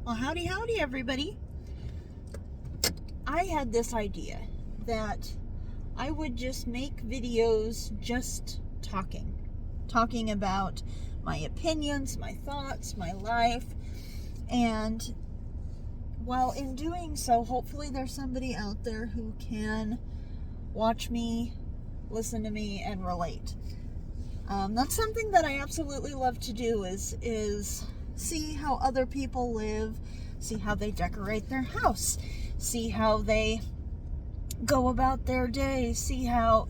Well, howdy, everybody. I had this idea that I would just make videos just talking about my opinions, my thoughts, my life, and while in doing so, hopefully there's somebody out there who can watch me, listen to me, and relate. That's something that I absolutely love to do is see how other people live, see how they decorate their house, see how they go about their day, see how,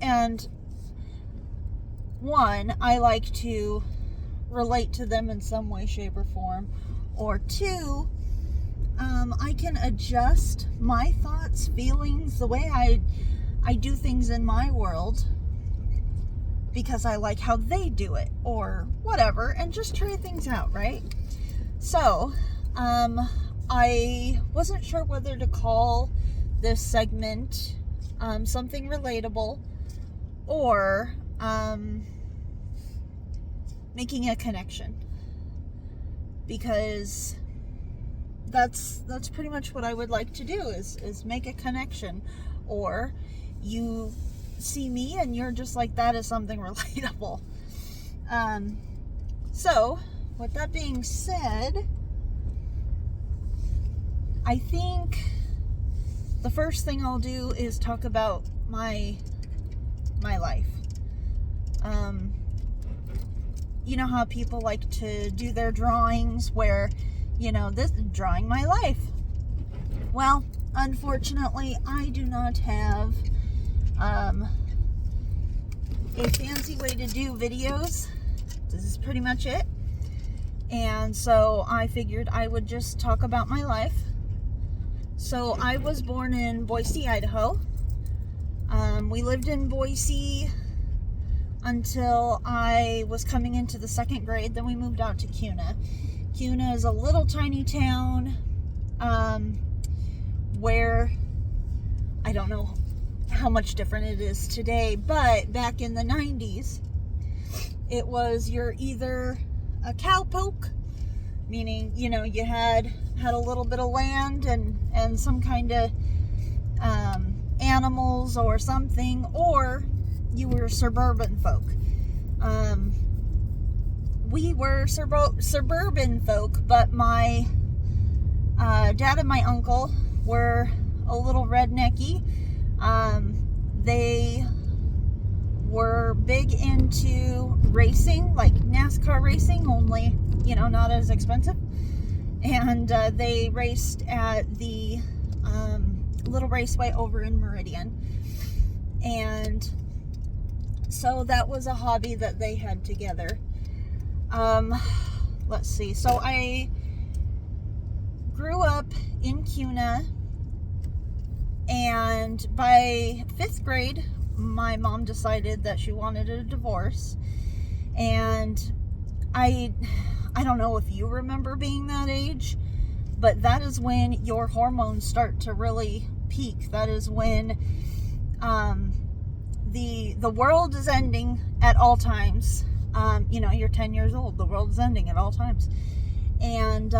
and one, I like to relate to them in some way, shape, or form, or two, I can adjust my thoughts, feelings, the way I do things in my world because I like how they do it or whatever, and just try things out, right? So, I wasn't sure whether to call this segment something relatable or making a connection, because that's pretty much what I would like to do is make a connection, or you see me and you're just like, that is something relatable. So with that being said, I think the first thing I'll do is talk about my life. You know how people like to do their drawings where, this is drawing my life. Well, unfortunately, I do not have a fancy way to do videos. This is pretty much it. And so I figured I would just talk about my life. So I was born in Boise, Idaho. We lived in Boise until I was coming into the second grade. Then we moved out to Kuna. Kuna is a little tiny town where I don't know how much different it is today, but back in the 90s, it was you're either a cowpoke, meaning, you had a little bit of land and some kind of animals or something, or you were suburban folk. We were suburban folk, but my dad and my uncle were a little rednecky. They were big into racing, like NASCAR racing, only, not as expensive. And they raced at the little raceway over in Meridian. And so that was a hobby that they had together. Let's see. So I grew up in Kuna, and by 5th grade, my mom decided that she wanted a divorce. And I don't know if you remember being that age, but that is when your hormones start to really peak. That is when the world is ending at all times. You're 10 years old. The world is ending at all times. And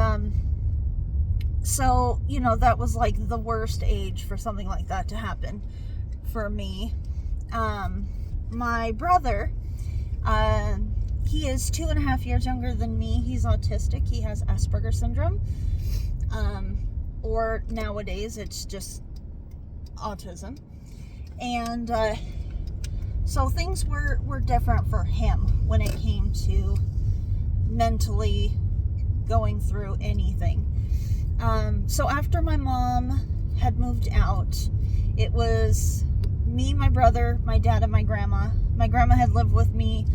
so, that was like the worst age for something like that to happen for me. My brother, he is 2.5 years younger than me. He's autistic. He has Asperger's syndrome. Or nowadays it's just autism. And so things were different for him when it came to mentally going through anything. So after my mom had moved out, it was me, my brother, my dad, and my grandma. My grandma had lived with me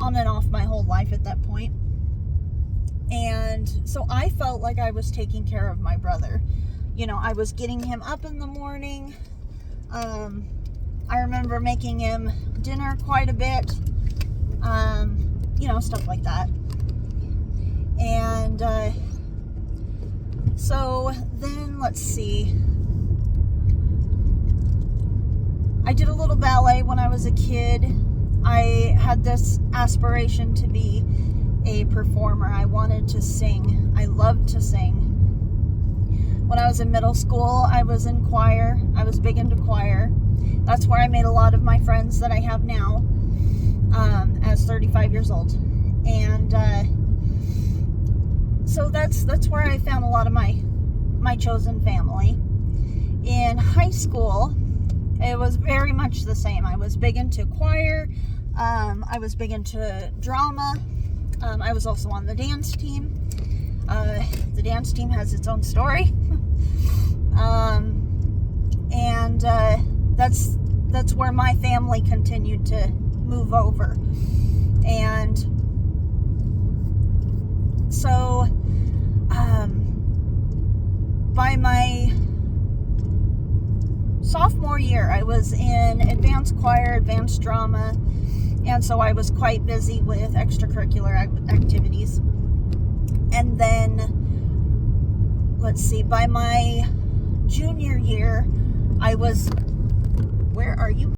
on and off my whole life at that point. And so I felt like I was taking care of my brother. I was getting him up in the morning. I remember making him dinner quite a bit. Stuff like that. And so then, let's see. I did a little ballet when I was a kid. I had this aspiration to be a performer. I wanted to sing. I love loved to sing. When I was in middle school, I was in choir. I was big into choir. That's where I made a lot of my friends that I have now, as 35 years old. And so that's where I found a lot of my chosen family. In high school, it was very much the same. I was big into choir. I was big into drama. I was also on the dance team. The dance team has its own story. And that's where my family continued to move over. And so by my sophomore year, I was in advanced choir, advanced drama, and so I was quite busy with extracurricular activities. And then, let's see, by my junior year, where are you?